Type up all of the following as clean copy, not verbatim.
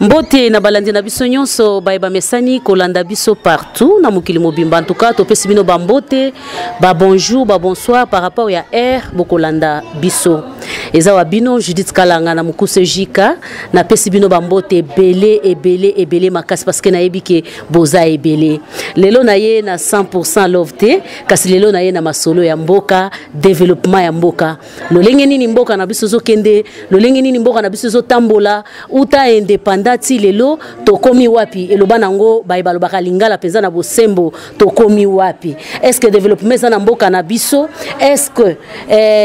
Mbote na balandi na biso nyonso bayeba mesani kolanda biso partout na mukili mobimba en tout cas topesi bino ba mbote ba bonjour ba bonsoir par rapport ya air bokolanda biso eza wa bino Judith Kalanga na mukuse jika na pesi bino ba mbote ebele makasi parce que na yebike boza ebele lelo na ye na 100% love te kasi lelo na ye na masolo ya mboka développement ya mboka lolenge nini mboka na biso zo kende lolenge nini mboka na biso zo tambola uta independati lelo tokomi wapi eloba nango bayeba lobaka lingala penza na bosembo tokomi wapi est-ce que développement za na mboka na biso est-ce que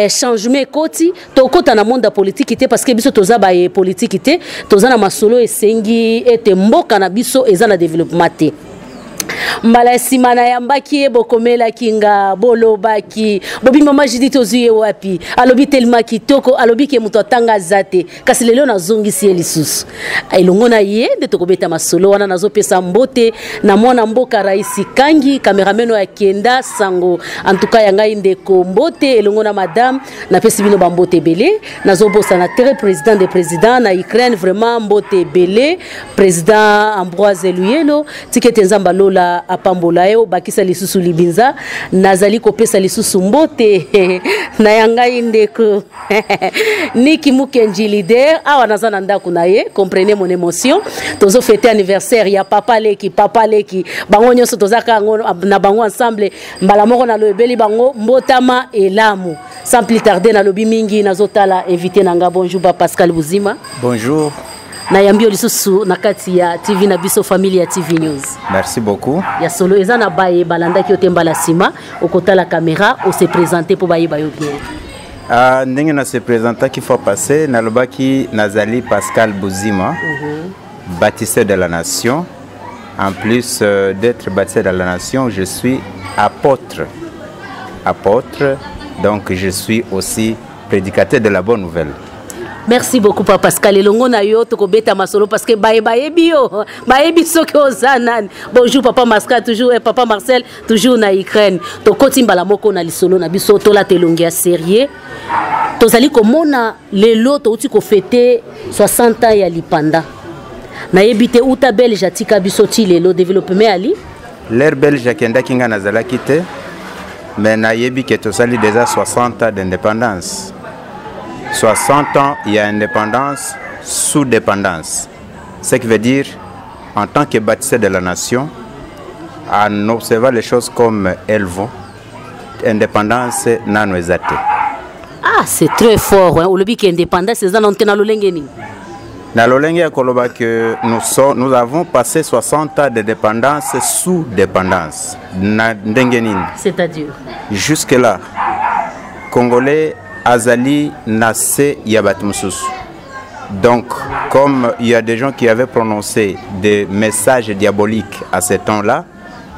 changement koti tokota na monde politique te parce que biso toza ba politique te toza na masolo esengi ete mboka na biso eza na développement te mbala simana yambaki bokomela kinga bolobaki bobi mama Judith ozuye wapi alobi telma kitoko alobi ke muto atanga zate kasi lelo na zongisi elisusu elongo na ye de tokobeta masolo wana nazopesa mbote na mwana mboka raisi kangi kamerameno ya kenda sango en tout cas yanga indeko mbote elongo na madame na pesi bino bambote belé nazobosa na terre président des présidents na Ukraine vraiment mbote belé président Ambroise Luyelo tikete nzamba lola apambola yo bakisa lisusu libinza nazali kopesa lisusu mbote na yanga indeko Niki Mukenji leader awa nazana ndako na ye comprenez mon émotion tozo fêter anniversaire ya papa leki bango nyonso tozaka na bango ensemble mbala moko na loebeli bango mbotama elamu sans plus tarder na lobi mingi nazotala invité nanga bonjour ba Pascal Buzima bonjour na yambio lisusu na kati ya TV na biso familia TV News. Merci beaucoup. Ya solo ezana baye balanda ki otemba la sima okota la caméra on se présenter pour baye bayo bien. Ndenge na se présenter qu'il faut passer na lobaki nazali Pascal Buzima. Baptisé de la nation. En plus d'être baptisé de la nation, je suis apôtre. Donc je suis aussi prédicateur de la bonne nouvelle. Merci beaucoup Papa Pascal elongo na yo tokobeta masolo parce que baye bio bayebi soki ozanan bonjour Papa Masca toujours et Papa Marcel toujours na Ukraine to kotimba la moko na lisolo na biso to la telongi ya sérieux tozali komona lelo to uti ko fêter 60 ans ya lipanda na yebite uta belge atika biso ti lelo développement ali l'air belge kenda kinga nazala kite mais na yebi ke tozali déjà 60 ans d'indépendance. 60 ans, il y a indépendance sous dépendance. Ce qui veut dire, en tant que bâtisseur de la nation, en observant les choses comme elles vont, indépendance n'a nous exaté. Ah, c'est très fort. Hein? Olobi qui indépendance, c'est ça dans le lengeni. Dans le lengeni, que nous avons passé 60 ans de dépendance sous dépendance. C'est-à-dire jusque-là, Congolais Azali Nassé Yabatmusus. Donc, comme il y a des gens qui avaient prononcé des messages diaboliques à ce temps-là,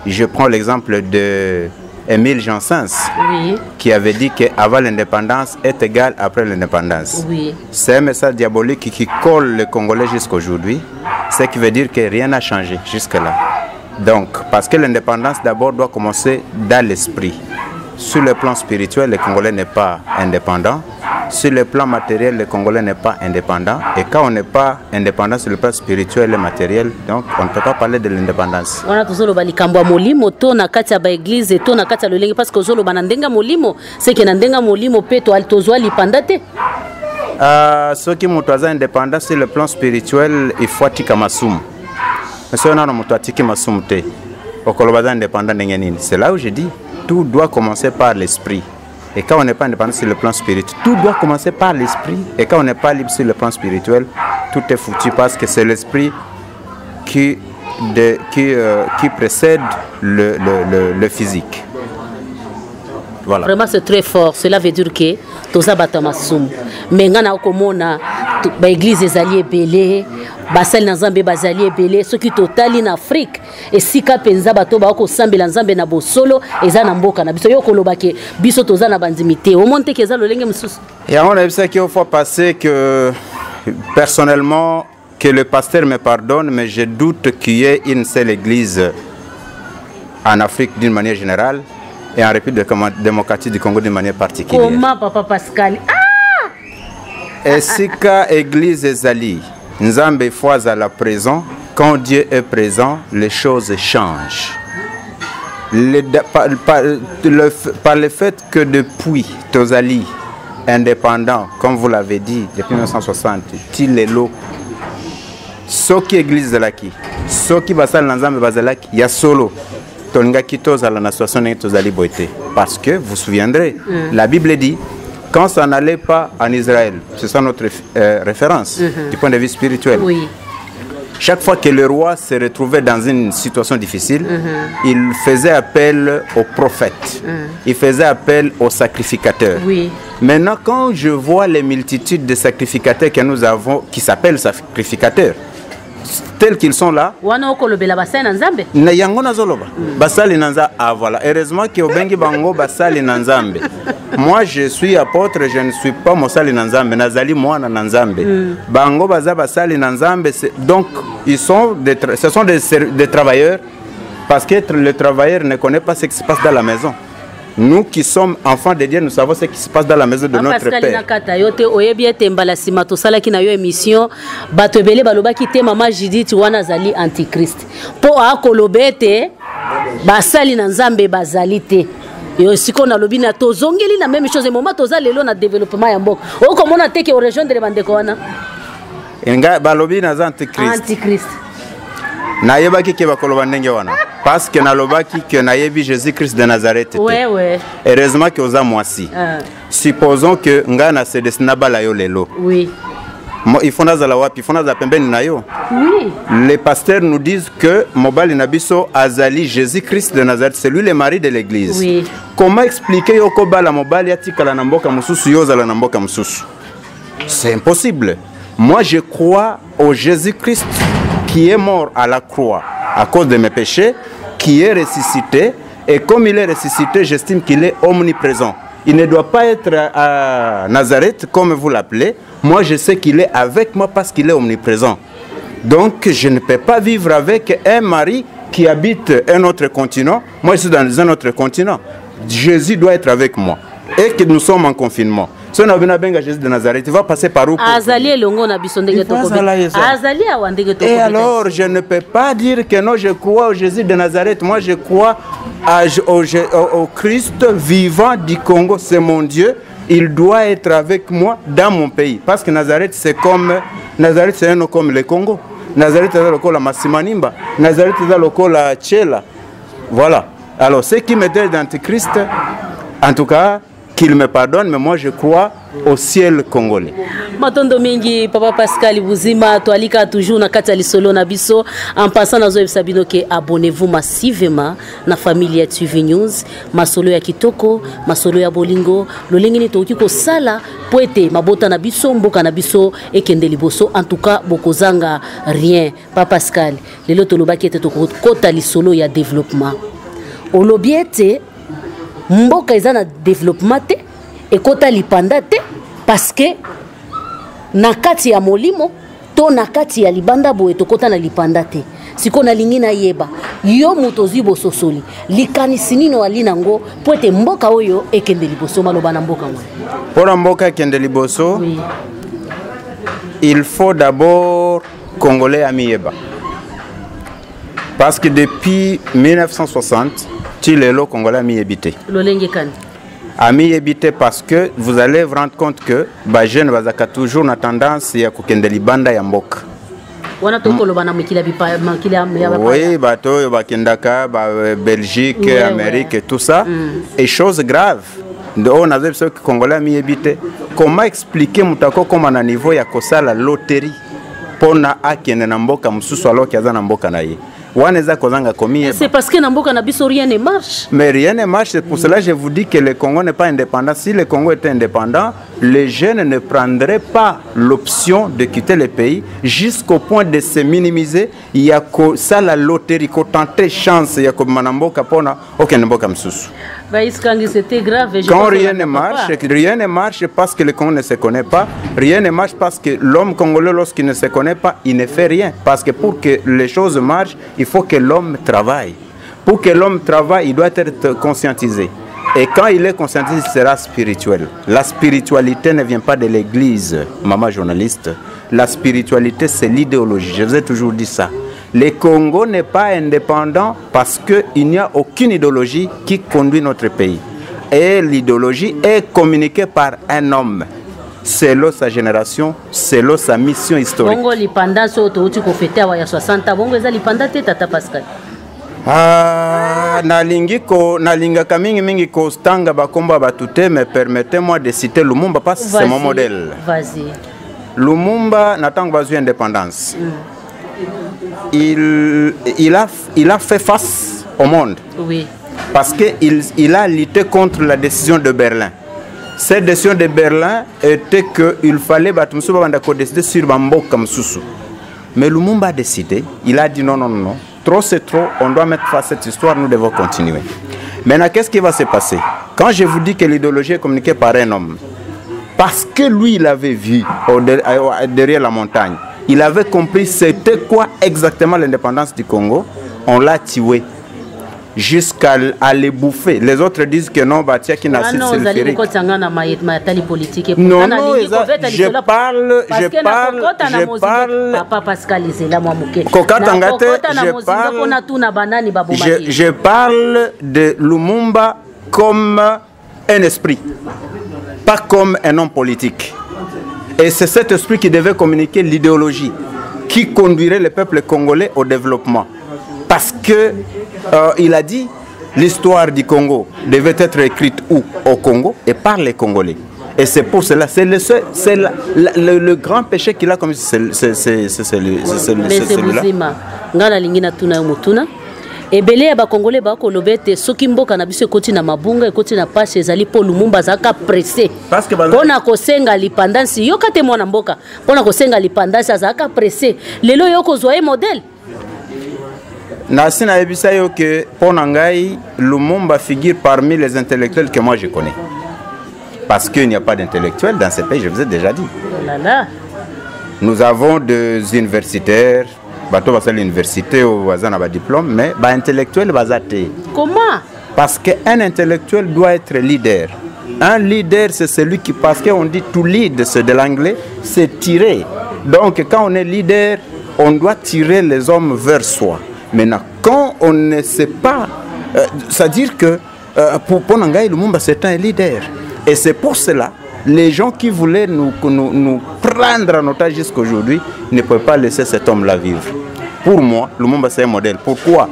je prends l'exemple de Émile Janssens, oui, qui avait dit qu'avant l'indépendance est égal après l'indépendance. Oui. C'est un message diabolique qui colle les Congolais jusqu'aujourd'hui, ce qui veut dire que rien n'a changé jusque-là. Donc, parce que l'indépendance d'abord doit commencer dans l'esprit. Sur le plan spirituel, le Congolais n'est pas indépendant. Sur le plan matériel, le Congolais n'est pas indépendant. Et quand on n'est pas indépendant sur le plan spirituel et matériel, donc on ne peut pas parler de l'indépendance. On a toujours le balikambwa molimo to na kati ya ba église to na kati ya lolenge parce que zolo banandenga molimo c'est que nandenga molimo pe to altozwa lipandate. Ceux qui sont indépendants sur le plan spirituel, il faut atika masumu. Mais si on a un atiki masumu te, okolobaza indépendant ndengenini. C'est là où je dis tout doit commencer par l'esprit. Et quand on n'est pas indépendant sur le plan spirituel, tout doit commencer par l'esprit. Et quand on n'est pas libre sur le plan spirituel, tout est foutu parce que c'est l'esprit qui précède le physique. Voilà. Vraiment c'est très fort. Cela veut dire que toza batamasum. Mais ngana okomona ba église ezali belé, basali na Nzambe bazali belé, ceux qui totali en Afrique et sika penza bato ba ko sambela Nzambe na bosolo eza na mboka na biso yo koloba ke biso toza na bandimité. Au monte ke za lolenge mususu. Et on a vu ça qu'il faut passer que personnellement que le pasteur me pardonne mais je doute qu'il y ait une seule église en Afrique d'une manière générale. Et en République démocratique du Congo d'une manière particulière. Comment Papa Pascal? Esika Église Ezali, Nzambe fois à la présent, quand Dieu est présent, les choses changent. Par le fait que depuis Tozali, indépendant, comme vous l'avez dit, depuis 1960, Tilelo, Soki église de l'Aki, Soki Basal Nanzambe Bazalaki, il y a solo. Tonga Kitos à la situation de Tozali Boité. Parce que, vous vous souviendrez, la Bible dit, quand ça n'allait pas en Israël, c'est ça notre référence, du point de vue spirituel. Oui. Chaque fois que le roi se retrouvait dans une situation difficile, il faisait appel aux prophètes, il faisait appel aux sacrificateurs. Oui. Maintenant, quand je vois les multitudes de sacrificateurs que nous avons, qui s'appellent sacrificateurs, tels qu'ils sont là, voilà. Heureusement que Obengi Bango Basali Nanzambe. Moi, je suis apôtre, je ne suis pas Mosali Nanzambe, Nazali Moana Nanzambe. Bango Baza Basali Nanzambe, donc ce sont des travailleurs, parce que le travailleur ne connaît pas ce qui se passe dans la maison. Nous qui sommes enfants de Dieu, nous savons ce qui se passe dans la maison de notre Père. Siko na lobi na tozongeli na même chose moment toza lelo na développement ya mboka o komona teke o rejoindre bandeko wana nga balobi na antichrist na yebaki ke bakoloba ndenge wana parce que na lobaki que na yebi Jésus-Christ de Nazareth. Ouais. Heureusement que oza mwasi. Supposons que nga na se destina bala yo lelo. Oui. Il faut nazala wapi, il faut nazala pembeni na yo. Oui. Les pasteurs nous disent que Mobali Nabiso Azali Jésus-Christ de Nazareth, c'est lui le mari de l'église. Oui. Comment expliquer yoko bala Mobali atikala na mboka mususu yozala na mboka mususu? C'est impossible. Moi je crois au Jésus-Christ qui est mort à la croix à cause de mes péchés, qui est ressuscité, et comme il est ressuscité, j'estime qu'il est omniprésent. Il ne doit pas être à Nazareth, comme vous l'appelez. Moi, je sais qu'il est avec moi parce qu'il est omniprésent. Donc, je ne peux pas vivre avec un mari qui habite un autre continent. Moi, je suis dans un autre continent. Jésus doit être avec moi. Et que nous sommes en confinement. Si on a besoin Jésus de Nazareth, il va passer par où? Et alors, je ne peux pas dire que non, je crois au Jésus de Nazareth. Moi, je crois au Christ vivant du Congo. C'est mon Dieu. Il doit être avec moi dans mon pays. Parce que Nazareth, c'est un nom comme le Congo. Nazareth, c'est le la Massimanimba. Nazareth, c'est le la Tchela. Voilà. Alors, ce qui me dit d'Antichrist, en tout cas, qu'il me pardonne, mais moi je crois au ciel congolais. Matondo mingi Papa Pascal Buzima toalika toujours na kati ya lisolo na biso en passant na zo sabino ke abonnez-vous massivement na famille ya TV News masolo ya kitoko masolo ya bolingo lolingi ni toki ko sala poete mabota na biso mboka na biso ekende liboso en tout cas bokozanga rien Papa Pascal lelo tolobaki ete tokota lisolo ya développement olobiete mboka eza na développement te ekota lipanda te parce que na kati ya molimo to na kati ya libanda boye tokota na lipanda te siko na lingi na yeba yo muto zibo sosoli likanisi nino ali nango po ete mboka oyo ekende liboso maloba na mboka mwa pour mboka ekende liboso oui. Il faut d'abord congolais amiyeba parce que depuis 1960 Tilelo Congolais ami habité. Ami habité parce que vous allez vous rendre compte que les jeunes bazaka toujours na tendance ya kokende libanda ya mboka. Wana tokolo bana mukila makila ya bapa. Oui, bato bakendaka Belgique, oui, Amérique, ouais. Tout ça. Et chose grave. On a vu que Congolais ami habité. Comment expliquer mutako comme na niveau ya kosala loterie pona akende na mboka mususu alors qu'il y a na mboka na ye. C'est parce que Namboka Nabiso rien ne marche. Mais rien ne marche, c'est pour cela que je vous dis que le Congo n'est pas indépendant. Si le Congo était indépendant, les jeunes ne prendraient pas l'option de quitter le pays jusqu'au point de se minimiser. Il y a ça la loterie, qu'on tente chance, il y a comme Manamboka Pona, aucun Namboka Msoussou. C'était grave. Quand rien ne marche parce que le Congo ne se connaît pas, rien ne marche parce que l'homme congolais, lorsqu'il ne se connaît pas, il ne fait rien. Parce que pour que les choses marchent, il faut que l'homme travaille. Pour que l'homme travaille, il doit être conscientisé. Et quand il est conscientisé, il sera spirituel. La spiritualité ne vient pas de l'église, maman journaliste. la spiritualité, c'est l'idéologie. Je vous ai toujours dit ça. Le Congo n'est pas indépendant parce qu'il n'y a aucune idéologie qui conduit notre pays. Et l'idéologie est communiquée par un homme. Selon sa génération, selon sa mission historique. Bongo l'indépendance autouti ko fêter ya 60 ans. Bongo eza l'indépendance tata Pascal. Nalingaka mingi ko stanga bakomba batute, mais permettez-moi de citer Lumumba parce que c'est mon modèle. Vas-y. Lumumba n'attend pas une indépendance. Il a fait face au monde. Oui. Parce qu'il a lutté contre la décision de Berlin. Cette décision de Berlin était qu'il fallait décider sur Bamboka Msusu. Mais Lumumba a décidé, il a dit non, non, non, trop c'est trop, on doit mettre face à cette histoire, nous devons continuer. Maintenant, qu'est-ce qui va se passer? Quand je vous dis que l'idéologie est communiquée par un homme, parce que lui, il avait vu derrière la montagne, il avait compris c'était quoi exactement l'indépendance du Congo, on l'a tué. Jusqu'à les bouffer. Les autres disent que non, Batia qui n'a pas non, non, non, je parle de Lumumba comme un esprit, pas comme un homme politique. Et c'est cet esprit qui devait communiquer l'idéologie qui conduirait le peuple congolais au développement. Parce que il a dit l'histoire du Congo devait être écrite où? Au Congo et par les Congolais. Et c'est pour cela, c'est le grand péché qu'il a commis, c'est celui-là. Ebele ya ba Congolais ba ko lobete soki mboka na biso ekoti na mabunga ekoti na passe ezali po Lumumba zaka pressé pona ko senga lipandansi yoka te mwana mboka pona ko senga lipandansi azaka pressé lelo yoko zoe modèle. Nasina ebisa yo que Ponangai Lumumba figure parmi les intellectuels que moi je connais. Parce qu'il n'y a pas d'intellectuels dans ce pays, je vous ai déjà dit. Oh là là. Nous avons des universitaires, bateau va à l'université ou à un diplôme, mais intellectuel basaté. Comment? Parce qu'un intellectuel doit être leader. Un leader, c'est celui qui, parce qu'on dit to lead, c'est de l'anglais, c'est tirer. Donc quand on est leader, on doit tirer les hommes vers soi. Maintenant, quand on ne sait pas, c'est-à-dire que pour Ponangai Lumumba, c'est un leader. Et c'est pour cela, les gens qui voulaient nous prendre en otage jusqu'à aujourd'hui ne peuvent pas laisser cet homme-là vivre. Pour moi, Lumumba, c'est un modèle. Pourquoi?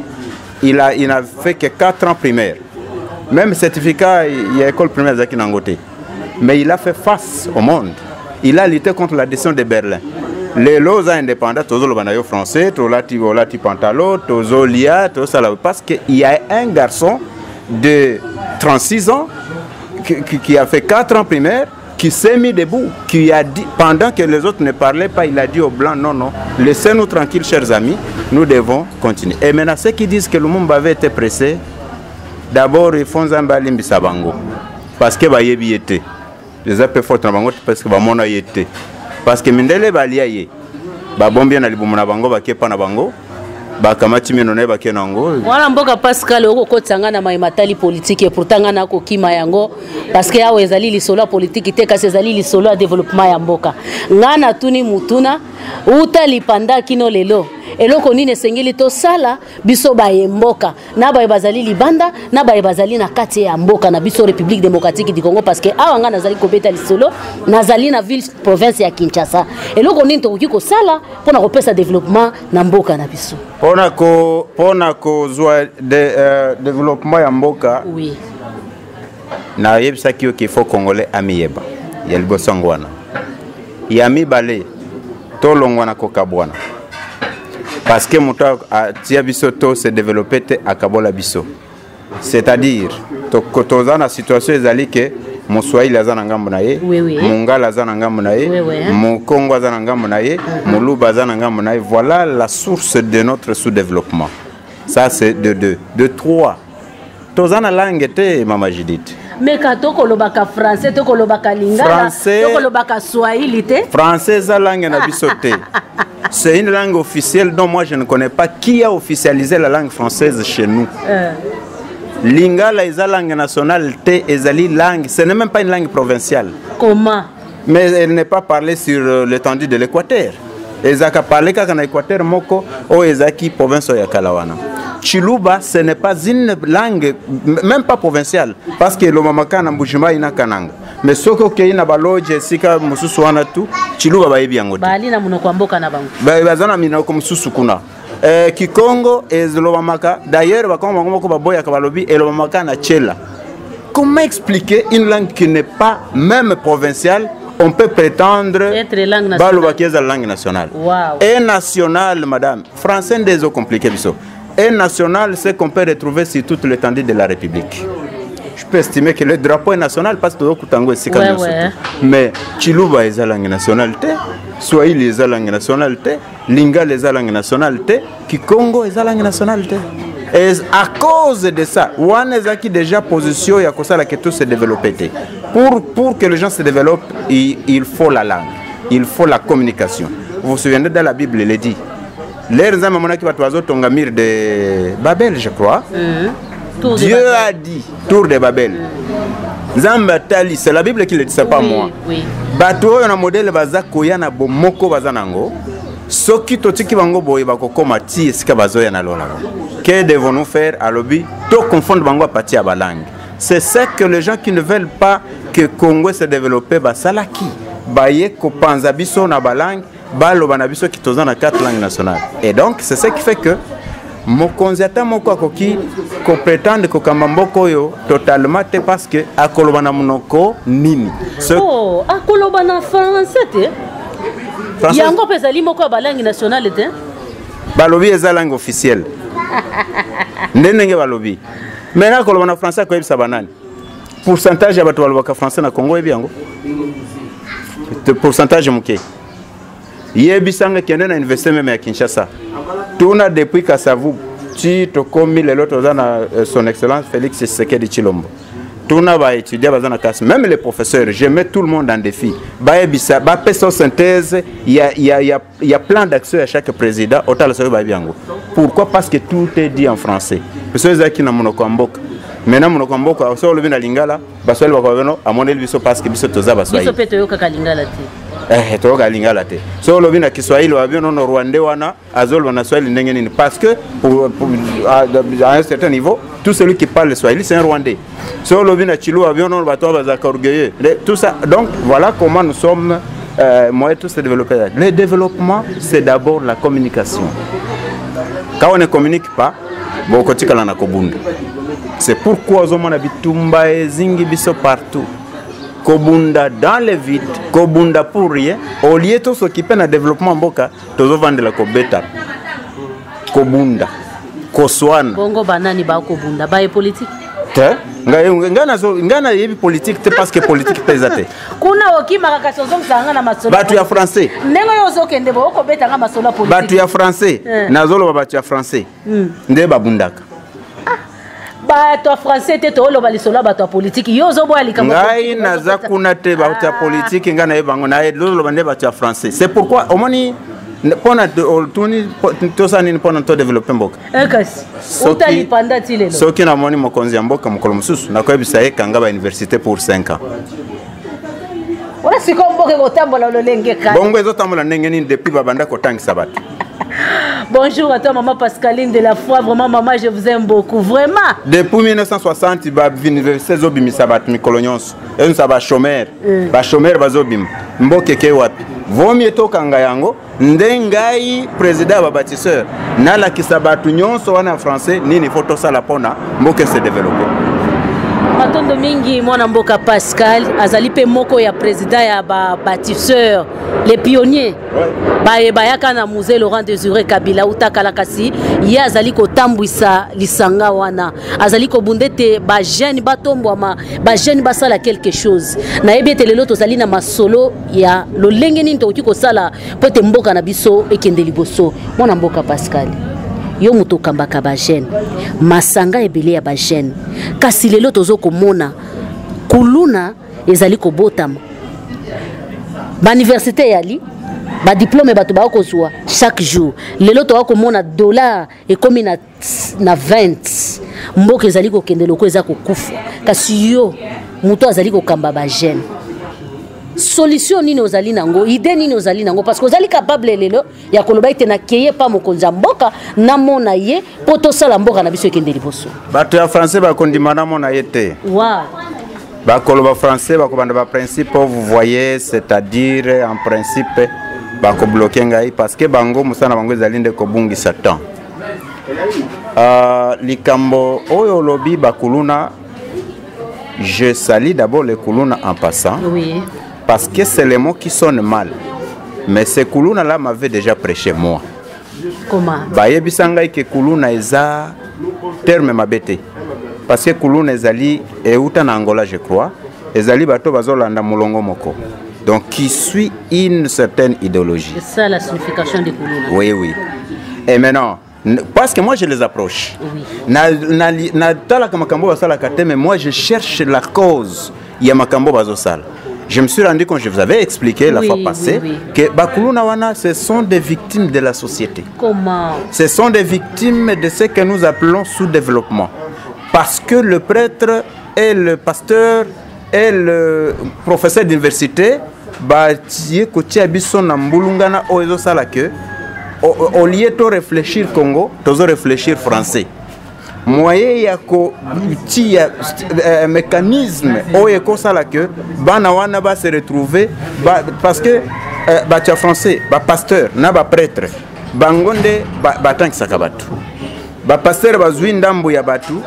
Il n'a fait que 4 ans primaire. Même certificat, il y a école primaire Zaki Nangote. Mais il a fait face au monde. Il a lutté contre la décision de Berlin. Les lois indépendants, tous les banayo français, tous les pantalons, tous les lia, tout ça là. Parce qu'il y a un garçon de 36 ans qui a fait 4 ans primaire, qui s'est mis debout, qui a dit, pendant que les autres ne parlaient pas, il a dit aux Blancs, non, non, laissez-nous tranquilles, chers amis, nous devons continuer. Et maintenant, ceux qui disent que Lumumba avait été pressé, d'abord, ils font un balimbi sabango. Parce que Bayebi était. Les appels forts parce que Bamona y était. Parce que Mindele Baliaye, Babombi na libumuna bango, Bakepa na bango, Bakamati Minone Bakenango. Voilà, Mboka Pascal, Oko Tsangana Matali politique, et pourtant na ko kima yango, parce que ya wezali lisolo politique, te kasi ezali lisolo à développement ya mboka. Ngana tuni mutuna, uta lipanda kino lelo. Eloko nini sengeli to sala biso ba mboka na ba bazali libanda na ba bazali na kati ya mboka na biso République démocratique du Congo parce que awa nga nazali kobeta lisolo nazali na ville province ya Kinshasa eloko nini to ko sala pona kopesa développement na mboka na biso pona ko zwa développement ya mboka. Oui. Na yebisa kiyo qu'il faut congolais amiyeba ya libosangwana ya mibale to longwana ko kabwana. Parce que mon tia biso to se développé à Kabola biso. C'est-à-dire que tu as une situation ezali que mon Swahili azana ngambo na ye, mon Ngala azana ngambo na ye, mon Congo azana ngambo na ye, mon Luba azana ngambo na ye. Voilà la source de notre sous-développement. Ça c'est de 2. De 3. Tozana langue te mama Judith. Mais quand tu lobaka français, tu lobaka lingala, tu lobaka swahili te. Français za langue na biso te. C'est une langue officielle dont moi je ne connais pas. Qui a officialisé la langue française chez nous? Lingala est la langue nationale, ezali langue. Ce n'est même pas une langue provinciale. Comment? mais elle n'est pas parlée sur l'étendue de l'Équateur. Ezaka parlé quand l'Équateur moko o ezaki province ya Kalawana. Chiluba, ce n'est pas une langue, même pas provinciale, parce que le mamaka na Mbujima ina kananga. Mais soko ke ina baloje sika mususu wana tu, Chiluba ba yebi yango. Bali na munoko mboka na bango. Bazana minoko mususu kuna. Kikongo et le mamaka, d'ailleurs ba kongo moko ba boya ka balobi et le mamaka na chela. Comment expliquer une langue qui n'est pas même provinciale? On peut prétendre être langue nationale. Wow. Et national, madame, français des eaux compliquées. Et national, c'est qu'on peut retrouver sur toute l'étendue de la République. Je peux estimer que le drapeau est national parce que Kutango est mais Chiluba est la langue nationalité, Swahili est la langue nationalité, Lingala est la langue nationalité, Kikongo est la langue nationalité. Et à cause de ça, on a déjà position et à cause que tout se développe. Pour que les gens se développent, il faut la langue, il faut la communication. Vous vous souvenez de la Bible, il est dit. Les gens qui ont mur de Babel, je crois. Dieu a dit, tour de Babel. Zambatali, c'est la Bible qui le dit, c'est pas moi. Bato on a modèle bazako yana bomoko bazanango. Soki totiki bango boye bakokoma ti esika bazoya na lola. Que devons-nous faire à lobby? Tout confondre bango à partir à la langue. C'est ça que les gens qui ne veulent pas que Congo se développe, salaki. Baye ko panza biso na balangue, balo banabiso qui tozana na 4 langues nationales. Et donc c'est ça qui fait que mokonziata moko akoki ko prétendre ko kamamboko yo totalement parce que akolobana munoko nini. Oh, akolobana français te. Yango pezali moko ba langue nationale te. Balobi eza langue officielle. Ndenge balobi. Maintenant kolobana français ko yebisa banani. Pourcentage ya bato balobaka français na Congo ebiango. Pourcentage muke. Yebisanga kende na université même à Kinshasa. Tuna depuis Kasavu, tu te commis les autres dans son excellence Félix Tshisekedi Tshilombo. Tuna va étudier bazana classe, même les professeurs, je mets tout le monde en défi. Ba ebisa, ba peso synthèse, il y a plein d'accès à chaque président, autant le ba biango. Pourquoi? Parce que tout est dit en français. Parce que qui na monoko mboka. Maintenant monoko mboka, so le bina lingala, baswali bakobeno amoneli biso parce que biso toza baswali. Biso peto yoka lingala te. Toka lingala te. So le bina Kiswahili wa bino no Rwandais wana azol wana Swahili ndenge nini parce que à un certain niveau, tout celui qui parle le Swahili c'est un Rwandais. So le bina Chilo wa bino bato bazaka orgueilleux. Tout ça. Donc voilà comment nous sommes moi tout se développer. Le développement c'est d'abord la communication. Quand on ne communique pas, beaucoup de na kobunda. C'est pourquoi on a bitumba et zingi biso partout. Kobunda dans les vides, kobunda pour rien. Au lieu de s'occuper du développement boka, tozo vendre la kobeta. Kobunda, koswana. Bongo banani ba kobunda, ba politique. Ngana yebi politique parce que politique pesate. Kuna okima kakasozong sanga na masolo. Batu ya français. Nengo yozo kende bo ko beta nga masolo politique. Batu ya français. Nazolo batu ya français. Nde babundaka. Bato français te to lo balisola bato politique yozo bo alika mo. Ngai naza kuna te bato politique ngana yebango na lo bande bato français. C'est pourquoi omoni pona tuni tosa nini pona to développer mboka. Ekasi. Utali panda tilelo. Soki na moni mokonzi ya mboka mukolo mususu na koyebisa ye kanga ba université pour 5 ans. Ona siko mboka ko tambola lo lenge ka. Bongo ezo tambola ndenge nini depuis babanda ko tangisa bato. Bonjour à toi maman Pascaline de la foi, vraiment maman je vous aime beaucoup, vraiment. Depuis 1960 ba université zobimisa bato mikolo nyonso. Eno sa ba chômeur. Ba chômeur bazobim. Mboke ke wapi? Vomi to kanga yango ndengai président ba bâtisseur nala kisabatu nyonso wana français nini photo sala pona mboke se développer. Matondo mingi mwana mboka Pascal azali pe moko ya président ya ba bâtisseur les pionniers. Ouais. Ba yaka na musée Laurent Désiré Kabila utakala kasi ya azali ko tambwisa lisanga wana azali ko bundete ba jeune batombwama ba jeune basala quelque chose na ebete lelo tozali na masolo ya lolenge nini toki ko sala pote mboka na biso ekende liboso mwana mboka Pascal yo muto kambaka ba jeune masanga ebele ya ba jeune kasi lelo tozo komona kuluna ezali ko botama ba université yali ba diplôme bato ba kozwa chaque jour lelo to akomona dollar ekomi na 20 mboka ezali ko kende loko eza ko kufa kasi yo muto azali ko kamba ba jeune solution nini ozali nango idée nini ozali nango parce que ozali capable lelo ya koloba ite na keye pa mokonzi mboka na mona ye poto sala mboka na biso ekende liboso bato ya français bakondima na mona ye te wa bakoloba français bakobanda ba principe vous voyez c'est-à-dire en principe bako bloquer ngai parce que bango musana bango ezali nde kobungisa temps likambo oyo lobi bakuluna. Je salue d'abord les Koulouna en passant, oui. Parce que c'est les mots qui sonnent mal. Mais ces Koulouna-là m'avaient déjà prêché moi. Comment? Bayebisanga que Koulouna eza terme mabete. Parce que Koulouna ezali et uta na Angola je crois, ezali bato bazolanda mulongo moko. Donc qui suit une certaine idéologie. C'est ça la signification de Koulouna. Oui, oui. Et maintenant, parce que moi je les approche. Oui. Mais moi je cherche la cause. Il y a Makambo Bazosal. Je me suis rendu compte, je vous avais expliqué la fois passée, que Bakuluna Wana, ce sont des victimes de la société. Comment? Ce sont des victimes de ce que nous appelons sous-développement. Parce que le prêtre et le pasteur et le professeur d'université, au lieu de réfléchir Congo, tu dois réfléchir français. Moyen y a un mécanisme où il y a que bana va se retrouver parce que tu français, pasteur, na prêtre, bangonde batang sakabatu. Pasteur bazui ndambu ya batu,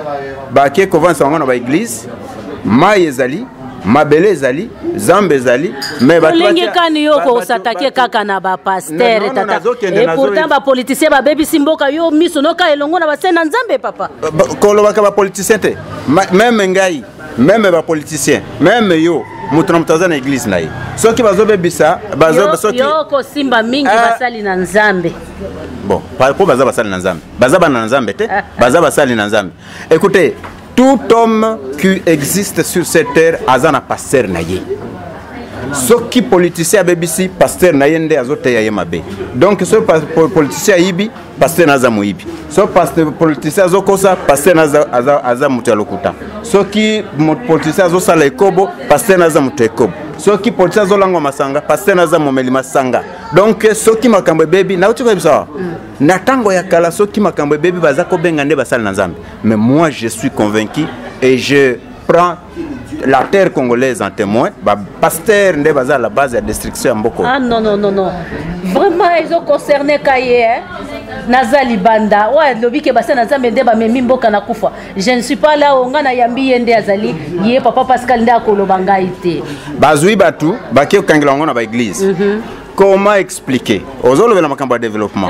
ke kovansa ngona ba église, maïezali. Mabele ezali, zambe ezali, mais balingi kani yoko osatake kaka na ba pasteur tata. Et pourtant ba politicien ba baby simboka yo miso noka elongo na ba sena nzambe papa. Koloba ka ba politicien te. Même ngai, même ba politicien, même yo mutromtaza na église na ye. Soki bazobe bisa, bazobe soki yoko simba mingi basali na nzambe. Bon, pour baza basali na nzambe. Baza ba na nzambe te, baza basali na nzambe. Écoutez, tout homme qui existe sur cette terre a un pasteur naye. Ce qui politicien a BBC, pasteur naye nde azote ya yemabe. Donc ce politicien ibi, pasteur naza muibi. Ce politicien azokosa, pasteur naza mutalokuta. Ce qui politicien azosala ekobo, pasteur naza mutekobo. Ce qui politicien azolango masanga, pasteur naza momeli masanga. Donc ce qui makambo baby na uti ko bisa. Natango ya kala so ki makambo bébé bazako bengande basal na Nzambe. Mais moi je suis convaincu et je prends la terre congolaise en témoin. Pasteur nde bazal la base de la destruction mboko. Ah non non non non. Vraiment ils ont concerné Kaye hein. Nazali banda. Ouais, lobi ke basal na Nzambe nde ba memi mboka na kufa. Je ne suis pas là onga na yambi yende azali yé papa Pascal nde akoloba ngai te. Bazui batu bakie kangela ngo na ba église. Comment expliquer aux autres de développement?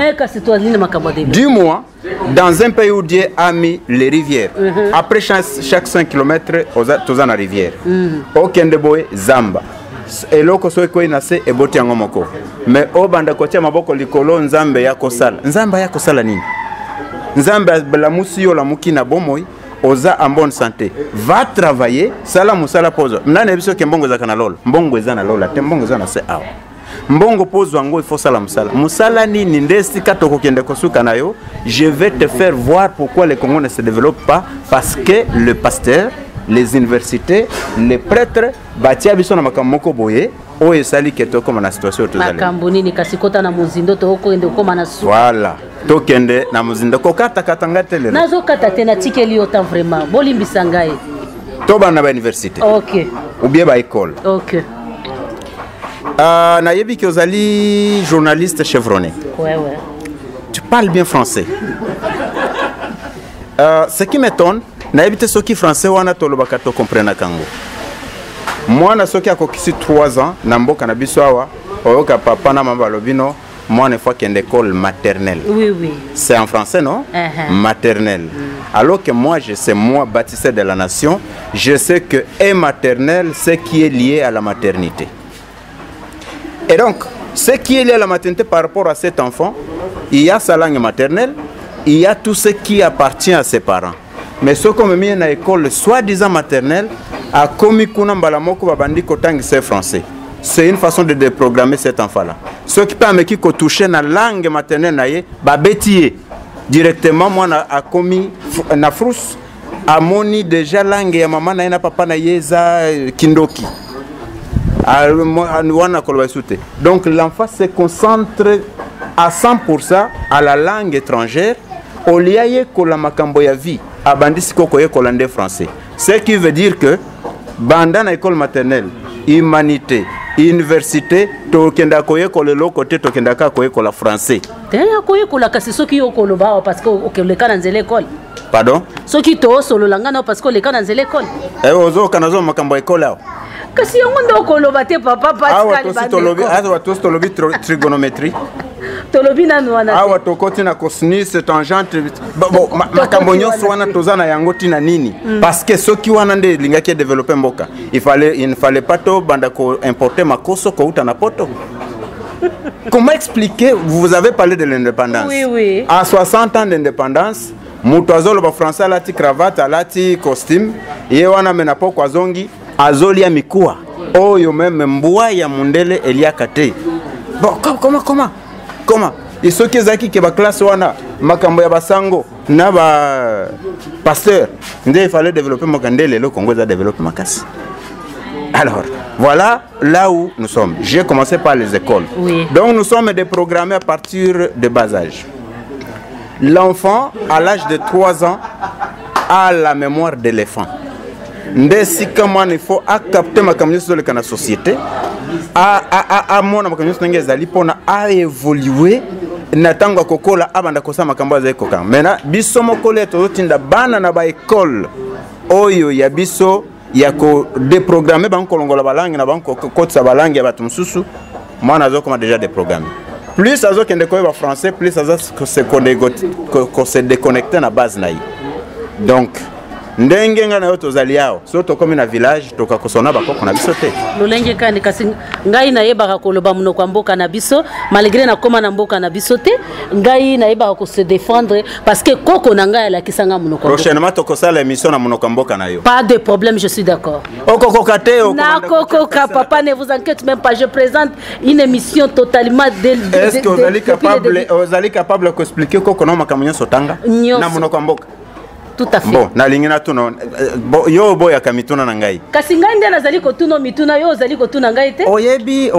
Dis-moi, dans un pays où Dieu a mis les rivières, après chaque 5 km, tu as une rivière. Aucun de boy, Zamba. Et l'autre soit quoi nase et boti angomoko. Mais au banda kotia maboko likolo Nzambe ya kosala. Nzamba ya kosala nini? Nzambe la musio la mukina bomoi. Oza en bonne santé. Va travailler, sala musala pose. Mnane biso ke mbongo za kana lolo. Mbongo za na lola, te mbongo za na se awa. Mbongo pose wango il faut sala musala. Musala nini ndesi katoko kende kosuka nayo. Je vais te faire voir pourquoi les Congos ne se développent pas parce que le pasteur, les universités, les prêtres batia biso na makamoko boye o esali keto comme na situation tozali. Makambo nini kasikota na muzindo to okende koma na su. Voilà. Tokende na muzindo ko kata katanga tele. Nazo kata tena tikeli autant vraiment. Bolimbisa ngai. Toba na ba université. OK. Ou bien ba école. OK. Nayebi ki ozali journaliste chevronné. Ouais, ouais. Tu parles bien français. Ce qui m'étonne, nayebi te soki français wana tolobaka to comprendre kango. Moi na soki akokisi 3 ans na mboka na biso awa, oyoka papa na mama lobino, moi une fois qu'en école maternelle. Oui, oui. C'est en français, non? Maternelle. Alors que moi, je sais, moi, baptisé de la nation, je sais que est maternelle, c'est qui est lié à la maternité. Et donc, ce qui est lié à la maternité par rapport à cet enfant, il y a sa langue maternelle, il y a tout ce qui appartient à ses parents. Mais ce qu'on me met dans l'école, soi-disant maternelle, a commis kuna mbalamoko babandi kotangi c'est français. C'est une façon de déprogrammer cet enfant-là. Ce qui permet qu'il touche la langue maternelle, babetier directement, moi, a commis na frous, a moni déjà langue ya maman na papa na yeza kindoki. Donc l'enfant se concentre à 100% à la langue étrangère au lieu de la makambo ya vie abandisi koko ye kolande français. Ce qui veut dire que bandana école maternelle, humanité, université, tokenda koye kolelo côté tokenda ka koye kola français. Tena koye kola kasi soki yo koloba parce que okeleka na nzela école. Pardon? Soki to solo langana parce que oleka na nzela école. Ozo kanazo makambo école awo. Kasi yango ndo koloba te papa Pascal. Awa to tolobi trigonométrie. Tolobi na nwana. Awa to kotina cosinus tangente. Bon makambo nyonso wana tozana yango tina nini? Parce que soki wana nde lingaki développer mboka. Il ne fallait pas to banda ko importer makoso ko uta na poto. Comment expliquer? Vous avez parlé de l'indépendance. Oui, oui. À 60 ans d'indépendance, Moutouazolo ba français alati cravate, alati costume, ye wana menapo kwa zongi, azolia mikua. Oyo même mbwa ya mundele elia kate. Bon, comment? Isoki zaki ke ba classe wana makambo ya basango na ba pasteur. Nde il fallait développer mokandele le Congo a développé makasi. Alors, voilà là où nous sommes. J'ai commencé par les écoles. Oui. Donc nous sommes déprogrammés à partir de bas âge. L'enfant, à l'âge de 3 ans, a la mémoire d'éléphant. Si comment il faut capter ma communauté dans la société, à évoluer, n'attend que la abanda kosa makamba za ekoka. Maintenant, biso mokole to tinda bana na ba école. Oyo ya biso ya ko déprogrammer banko longola balangi na banko kotsa balangi ya batu mususu. Moi nazo comme déjà déprogrammé. Plus azo kende ko ba français, plus azo se déconnecter na base na yi. Donc ndenge nga na yo tozali yao so tokomi na village tokakosona bakoko na biso te lolenge kani kasi ngai na yebaka koloba munoko mboka na biso malgré na koma na mboka na biso te ngai na yebaka ko se défendre parce que koko na ngai la kisanga munoko prochainement tokosala émission na munoko mboka na yo pas de problème, je suis d'accord. Okoko kate na koko ka papa ne vous inquiétez même pas, je présente une émission totalement est-ce que vous allez capable de expliquer koko na makamanya sotanga na munoko mboka? Tout à fait. Bon, na lingina tuno yo boya kamituna na ngai. Kasi ngai nde nazali ko tuno mituna yo zali ko tuna ngai te. Oyebi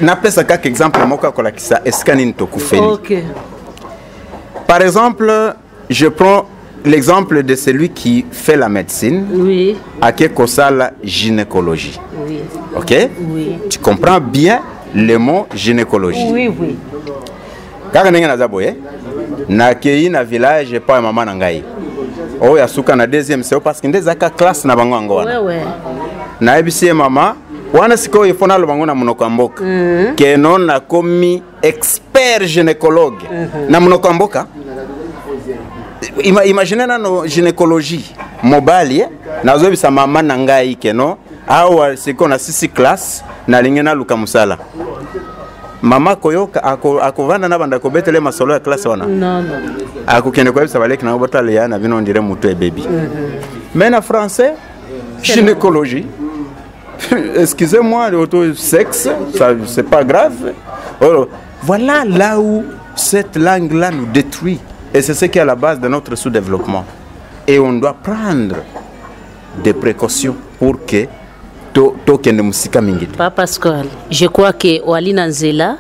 na pesa kak exemple moka kola kisa escanine to kufeli. OK. Par exemple, je prends l'exemple de celui qui fait la médecine. Oui. À qui kosa la gynécologie. Oui. OK? Oui. Tu comprends bien le mot gynécologie. Oui. Kaka ndenge nazaboye. Na kei na village pa mama na ngai. O ya suka na deuxième c'est parce que ndezaka classe na bango ngo wana. Ouais. Na ebisi mama wana siko ifona lo bango na munoko mboka. Ke non na komi expert gynécologue. Na munoko mboka. Imaginez na no gynécologie mobile na zo bisa mama na ngai ke no awa siko na 6 classe na lingena luka musala. Mama koyoka akovanda na banda ko betele masolo ya classe wana. Non. Akukende kwa bisa baleki na botale ya na bino ndire mutu e baby. Mais en français, gynécologie. Excusez-moi, le sexe, ça c'est pas grave. Alors, voilà là où cette langue-là nous détruit. Et c'est ce qui est à la base de notre sous-développement. Et on doit prendre des précautions pour que Papa Pascal, je crois que Walina Nzela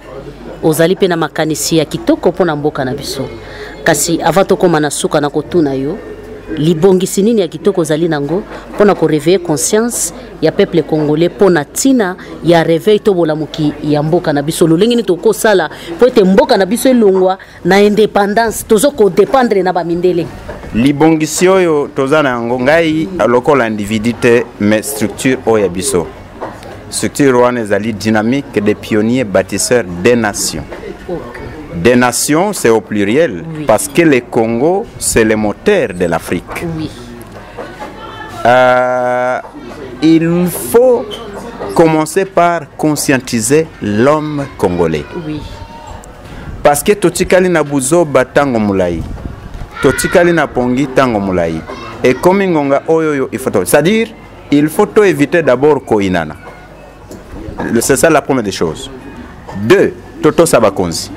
ozali pe na makanisi ya kitoko pona mboka na biso. Kasi avato koma na suka na kotuna yo libongisi nini ya kitoko ozali nango pona ko réveiller conscience ya peuple congolais pona tina ya réveil to bolamuki ya mboka na biso lolengi ni toko sala po ete mboka na biso elongwa na indépendance tozoko dépendre na ba mindele. Libongisi oyo tozana yango ngai lokola individu te mais structure oyo biso. Structure wana ezali dynamique des pionniers bâtisseurs des nations. Des nations, c'est au pluriel, oui. Parce que le Congo, c'est le moteur de l'Afrique. Oui. Il faut commencer par conscientiser l'homme congolais. Oui. Parce que totikali na buzo batango mulai. Totikali na pongi tango mulai. Et comme ngonga oyoyo il faut c'est-à-dire il faut éviter d'abord koinana. C'est ça la première des choses. 2, toto sabakonzi.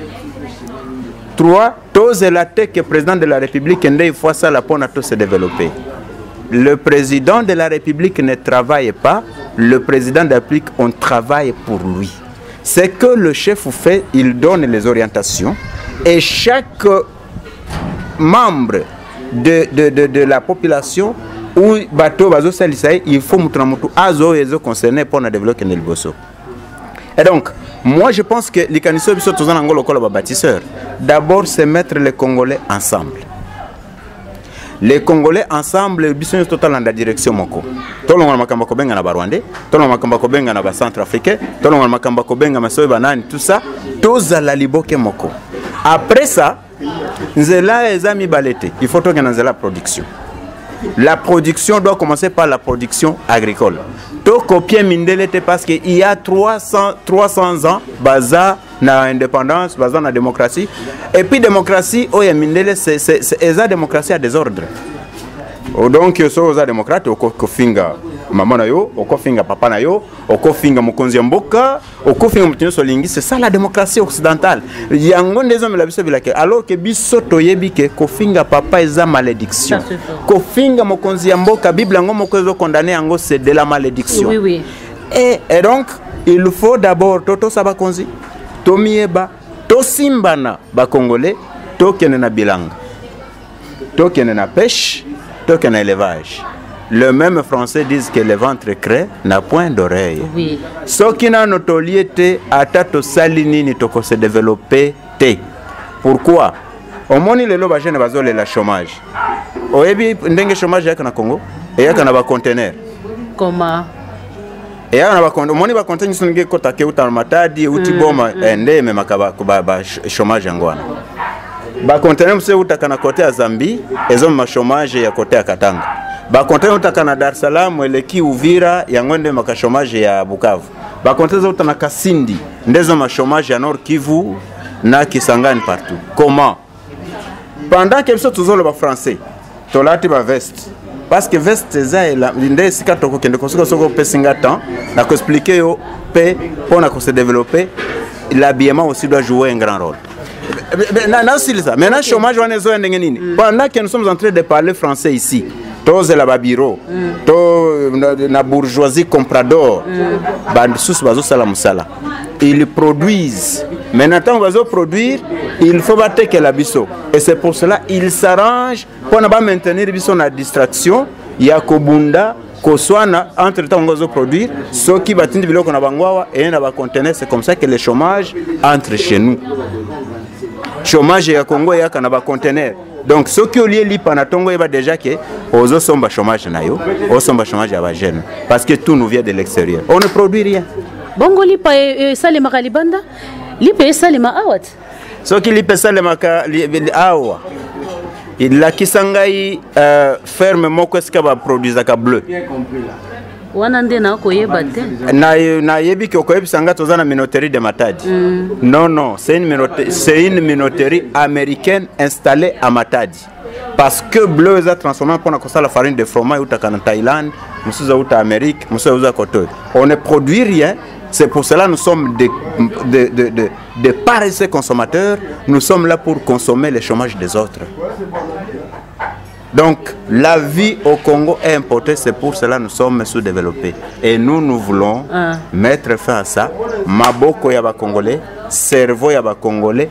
3, tose la tête que président de la République ndé il faut ça la pona to se développer. le président de la République ne travaille pas, le président de la République, on travaille pour lui. C'est que le chef fait, il donne les orientations et chaque membre de la population où bateau bazo salisaï, il faut montrer azo et concerné pour développer le bosso. Et donc, moi je pense que les canisso biso tous en angolo kola bâtisseur. D'abord, c'est mettre les Congolais ensemble. Les Congolais ensemble, ils sont totalement dans la direction moko. Tout le monde makamba kobenga na Barwandais, tout le monde makamba kobenga na Centrafricain, tout le monde makamba kobenga masoy banani, tout ça, tous à la liboke moko. Après ça, nzela ezami balete. Il faut que nous la production. La production doit commencer par la production agricole. To copier Mindelete parce qu'il y a 300 ans, baza na indépendance, baza na démocratie. Et puis démocratie, oh ya Mindele, c'est la démocratie à désordre. Donc so za démocrate oko finga maman na yo, oko finga papa na yo, oko finga mokonzi ya mboka, oko finga mutinyo solingi, c'est ça la démocratie occidentale. Yango ndezo me la biso bilake alors que biso toyebi ke ko finga papa eza malédiction. Ko finga mokonzi ya mboka Bible ngo mokozo condamner yango c'est de la malédiction. Oui oui. Et donc il faut d'abord toto sabakonzi, to mieba, to simbana ba congolais, to kene na bilanga. To kene na pêche, qu'un élevage. Le même français disent que le ventre crée n'a point d'oreille. Oui. Ce qui n'a notoriété à tato salini ni toko se développer té. Pourquoi? Au moni le loba jeune bazole la chômage. Au ebi ndenge chômage yaka na Congo et yaka na ba conteneur. Comment? Et yaka na ba conteneur. Moni ba conteneur sunge kota ke uta matadi uti boma ende me makaba ba chômage ngwana. Ba conteneur mse utaka na kote ya Zambie ezo ma chômage ya kote ya Katanga. Ba conteneur utaka na Dar es Salaam eleki Uvira ya ngwende maka chômage ya Bukavu. Ba conteneur utaka na Kasindi ndezo ma chômage ya Nord Kivu na Kisangani partout. Comment? Pendant que biso tuzolo ba français tolati ba veste parce que veste za ela ndé sika toko kende kosuka soko pesinga temps na ko expliquer yo pe pour na ko se développer l'habillement aussi doit jouer un grand rôle. Maintenant, chômage, pendant que nous sommes en train de parler français ici, tous la babiro, tous la bourgeoisie comprador, ils produisent. Maintenant, on va produire, il faut battre que la biso. Et c'est pour cela qu'ils s'arrangent pour ne pas maintenir la distraction. Il y a Kobunda, Koswana, entre temps, on va produire. Ceux qui battent des villes qu'on a bangwawa et on va contenir. C'est comme ça que le chômage entre chez nous. Chômage ya Congo ya kanaba conteneur. Donc ceux qui ont lié l'ipanatongo va déjà que aux autres sont chômage na yo, aux sont chômage à jeune parce que tout nous vient de l'extérieur. On ne produit rien. Bongo lipa salema kalibanda, lipa salema awat. Ceux qui lipa salema ka awa. Il la kisangai ferme moko eska ba produire ka bleu. Wanande na koyeba te na yebi ki okoyebi sanga tozana minoterie de Matadi. Non, c'est une minoterie américaine installée à Matadi. Parce que bleu a transformé pour la farine de fromage ou en Thaïlande, nous ou en Amérique, nous sommes côté. On ne produit rien. C'est pour cela que nous sommes des paresseux consommateurs. Nous sommes là pour consommer le chômage des autres. Donc, la vie au Congo est importée, c'est pour cela que nous sommes sous-développés. Et nous voulons mettre fin à ça. Maboko yaba Congolais, cerveau yaba Congolais,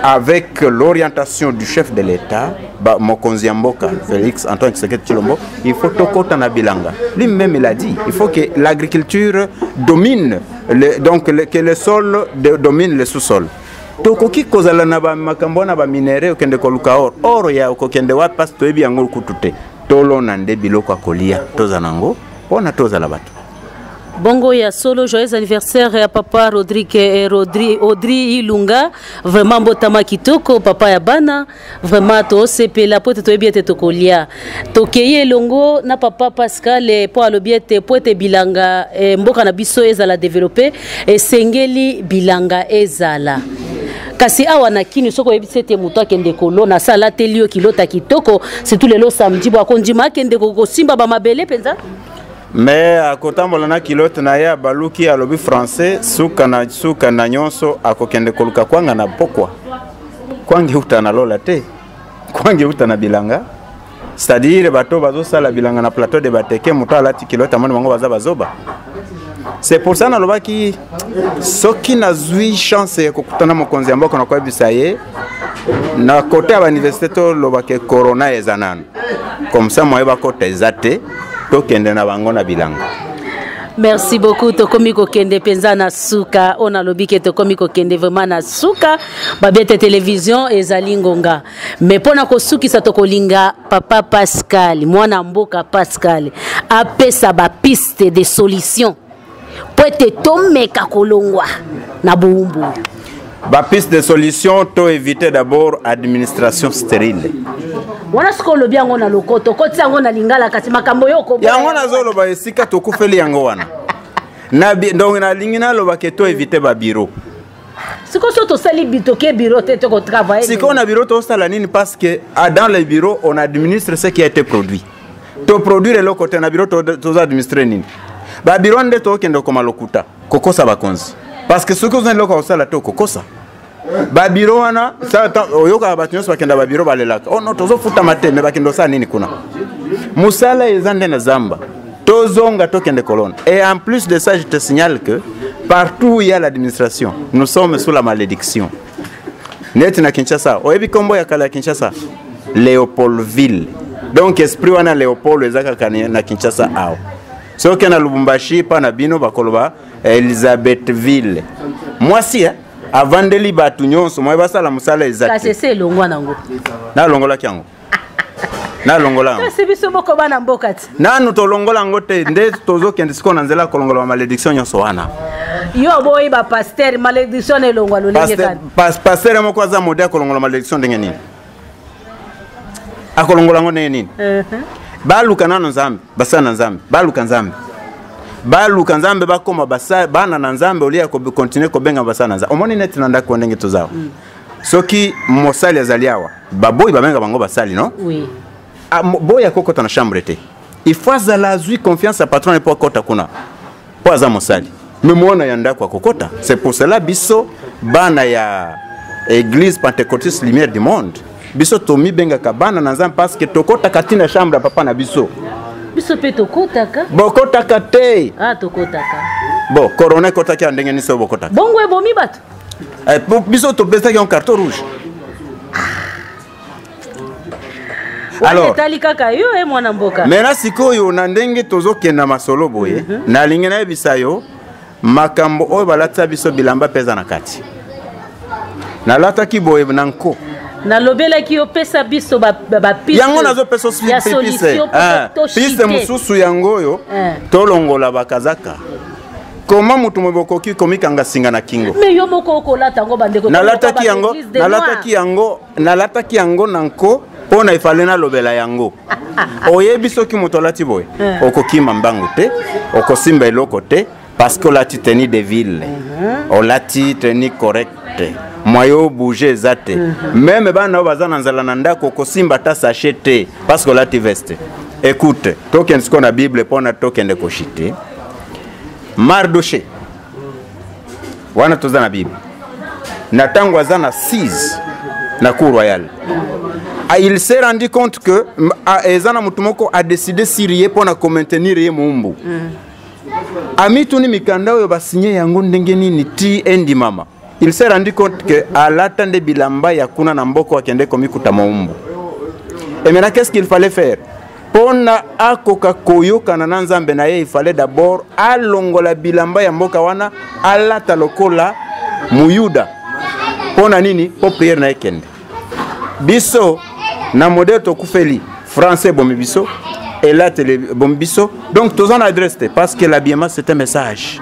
avec l'orientation du chef de l'État, Mokonzi Mboka, Félix Antoine Tshisekedi Tshilombo, il faut tokota na bilanga. Lui-même il a dit, il faut que l'agriculture domine, que le sol domine le sous-sol. Tokoki kozala na ba makambo na ba minere okende koluka or ya okende wa passe to ebi yango kutute tolo na nde biloko akolia toza nango pona toza la bato. Bongo ya solo, joyeux anniversaire à papa Audrey Ilunga, vraiment botama kitoko papa ya bana, vraiment to sepe la pote to biete to kolia. To keye longo na papa Pascal po alobiete pote bilanga mboka na biso ezala développer et sengeli bilanga ezala. Kasi awa na kini soko yebisete muto akende kolo na sala telio kilota kitoko c'est tout le lo samedi ba kondima akende ko simba ba mabele penza. Mais à côté molana kilote na ya baluki à lobby français suka na nyonso akokende koluka kwanga na pokwa kwangi uta na lola te kwangi uta na bilanga c'est-à-dire bato bazo sala bilanga na plateau de bateke muto alati kilota mwana bango baza bazoba. C'est pour ça naloba ki soki nazwi chance ya kokutana mokonzi ya mboka na kwa bisaye na côté ya université to loba ke corona ezanana. Comme ça moi ba côté ezate to kende na bango na bilanga. Merci beaucoup. Tokomi kokende penza na suka. On a lobi ke tokomi kokende vraiment na suka. Babete télévision ezali ngonga. Mais pona ko suki sa tokolinga papa Pascal, mwana mboka Pascal, apesa ba piste de solution. Poete tomeka kolongwa na buumbu. Ba piste de solution to éviter d'abord administration stérile. Wana siko lobi yango na lokoto koti yango na lingala kasi makambo yoko yango na zolo ba esika to kufeli yango wana na donc na lingina lo ba ke to éviter ba bureau siko so to sali bitoke bureau te ko travailler siko na bureau to sala nini parce que dans les bureaux on administre ce qui a été produit to produire le côté na bureau to administrer nini ba bureau nde to kende ko malokuta kokosa bakonzi parce que siko zan loko sala to kokosa ba biro wana sa oyoka batunyo bakenda ba biro balelaka oh no tozo futa mateme bakendo sa nini kuna musala ezande na zamba tozonga tokende kolone et en plus de ça je te signale que partout où il y a l'administration nous sommes sous la malédiction net na Kinshasa oyebi kombo ya kala Kinshasa Léopoldville donc esprit wana Léopold ezaka kanya na Kinshasa ao soki na Lubumbashi pa na bino bakoloba Elisabethville moi si avant de li batu nyonso moi basala musala ezate kasi c'est longwa nango na longola kyango na longola kasi biso boko bana mbokati nanu to longola ngote nde tozo kende siko na nzela kolongola malédiction nyonso wana yo boy ba pasteur malédiction elongwa lolenge kana pasteur moko za modèle kolongola malédiction ndenge nini akolongola ngone nini baluka nano nzambe basana nzambe baluka nzambe baluka nzambe bakoma basa bana na nzambe olia ko continuer ko benga basana nzambe omoni net na ndako ndenge tozao soki mosali azaliawa baboyi bamenga bango basali no oui boya kokota na chambre te il faut azala zui confiance à patron pour kota kuna po aza mosali mais mona ya ndako kokota c'est pour cela biso bana ya église pentecôtiste lumière du monde biso tomi benga ka bana na nzambe parce que tokota katina chambre papa na biso biso pe tokotaka bokotaka te tokotaka bon corona kotaka ndenge ni so bokotaka bongo ebomi bato biso to besaki en carton rouge alors tali kaka yo mwana mboka mena sikoyo na ndenge tozokenda masolo boye na lingena ebisayo makambo oyo balata biso bilamba peza na kati na lata ki boye nanko na lobela ki opesa biso ba piste yango nazo peso piste mususu yango yo tolongola bakazaka koma mutu mobokoki komikanga singa na kingo me yo moko okolata ngo bandeko nalataki yango nanko pona ifale na lobela yango oyebi soki mutu alati boye okokima mbangu te okosimba eloko te parce que olati tenue de ville olati tenue correcte moyo bouger zate même bana baza na nzala na ndako kosimba ta sachete parce que olati veste écoute token ce qu'on a bible pona token de koshite Mardoché wana toza na bible na tango aza na 6 na cour royale il s'est rendu compte que ezana mutumoko a décidé sirier pona ko maintenir ye mumbu amituni mikanda oyo basigné yango ndenge nini ti endi mama il s'est rendu compte que alatande bilamba ya kuna na mboko akende komikuta maumbu et maintenant qu'est-ce qu'il fallait faire pona akoka koyoka na nzambe na ye il fallait d'abord alongola bilamba ya mboka wana alata lokola muyuda pona nini po prière na ekende biso na modèle to kufeli français bomi biso et là télé bomi biso donc tous en adresse parce que l'habillement c'est un message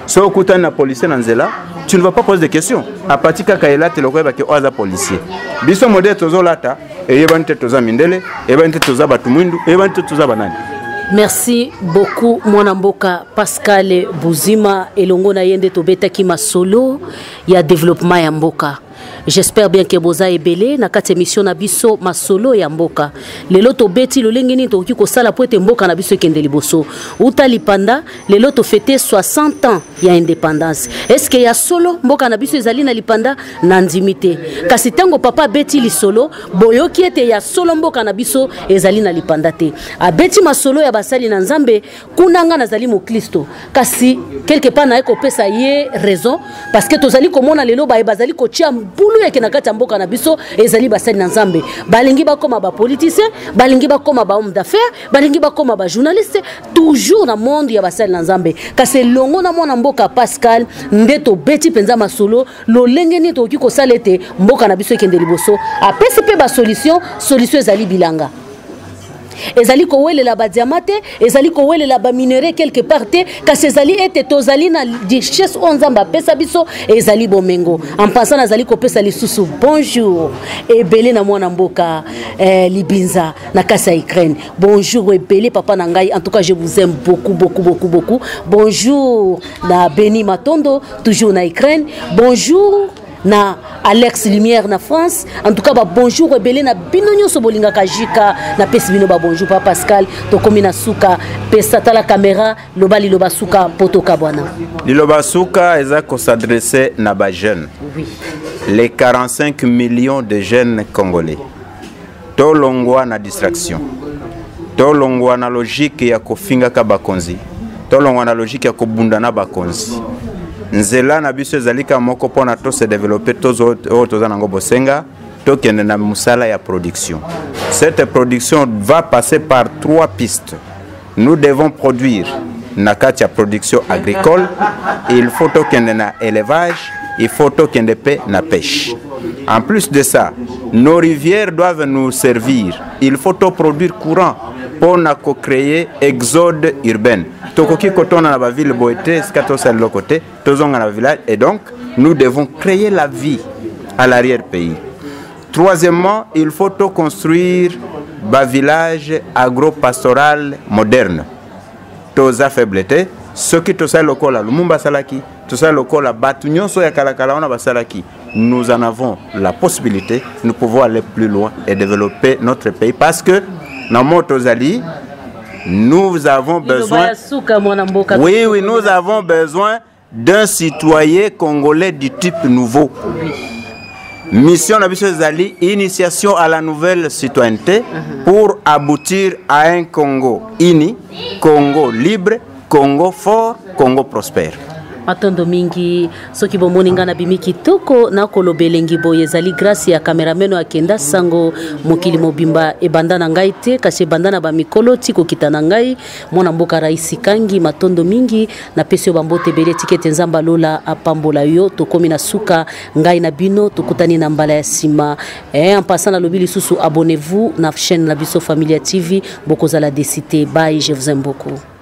so kuta na policier na nzela tu ne vas pas poser de questions à partir ka kaela te lokola ke oza policier biso modèle tozolata et yebante toza mindele yebante toza batumwindu yebante toza banani. Merci beaucoup mwana mboka Pascal Buzima elongo na yende tobeta ki masolo ya développement ya mboka j'espère bien que boza ebele na kati émission na biso masolo ya mboka lelo to beti lolenge ni to ki ko sala po ete mboka na biso kende liboso uta lipanda lelo to fêter 60 ans ya indépendance est-ce que ya solo mboka na biso ezali na lipanda na ndimité kasi tango papa beti li solo boyoki ete ya solo mboka na biso ezali na lipanda te abeti masolo ya basali na nzambe kunanga nazali mo Kristo kasi quelque part na eko pesa ye raison parce que tozali komona lelo ba bazali ko tia mbulu yake na kati mboka na biso ezali basali na nzambe balingi bakoma ba politicien balingi bakoma ba homme d'affaires balingi bakoma ba journaliste toujours na monde ya basali na nzambe kasi longo na mona mboka Pascal ndeto beti penza masolo lolenge ni to ki ko salete mboka na biso ekende liboso apesi pe ba solution ezali bilanga ezali ko welela ba diamate ezali ko welela ba minerai quelque part te kasi ezali ete tozali na richesse onzamba pesa biso ezali bomengo en passant nazali ko pesa lisusu bonjour ebele na mwana mboka libinza na kasa Ukraine bonjour ebele papa na ngai en tout cas je vous aime beaucoup bonjour na Beni Matondo toujours na Ukraine bonjour na Alex Lumière na France en tout cas ba bonjour ebele na binonyo so bolinga kajika na pesi bino ba bonjour pa Pascal to komina suka pesa tala caméra lobali loba suka potoka bwana liloba suka eza ko s'adresser na ba jeunes oui les 45 millions de jeunes congolais to longwa na distraction to longwa na logique ya kofinga ka bakonzi to longwa na logique ya kobunda na bakonzi nzela na biso ezalika moko pona to se développer tozo nango bosenga to kende na musala ya production. Cette production va passer par 3 pistes. Nous devons produire na kati ya production agricole, il faut to kende na élevage, il faut to kende pe na pêche. En plus de ça, nos rivières doivent nous servir. Il faut to produire courant pour créer exode urbain. Tokoki kotona na ba ville boete skato sel le côté tozonga na village et donc nous devons créer la vie à l'arrière-pays. Troisièmement, il faut construire ba village agro-pastoral moderne. Toza faiblete ce qui to sel lokola lumumba salaki to sel lokola batunyo so ya kalakala ona basalaki. Nous en avons la possibilité, nous pouvons aller plus loin et développer notre pays parce que dans Motozali, nous avons besoin. Oui, nous avons besoin d'un citoyen congolais du type nouveau. Mission Nabisozali, initiation à la nouvelle citoyenneté pour aboutir à un Congo uni, Congo libre, Congo fort, Congo prospère. Matondo mingi soki bomoninga na bimiki toko na kolobelengi boye zali grâce ya caméraman akenda sango mokili mobimba ebanda na ngai te kasi ebanda na ba mikolo tiko kitana ngai mona mboka raisi kangi matondo mingi na pesi bambote bele tikete nzamba lola apambola yo tokomi na suka ngai na bino tokutani na mbala ya sima en passant na lobili susu abonnez-vous na chaîne na biso Familia TV bokozala décité bye je vous aime beaucoup.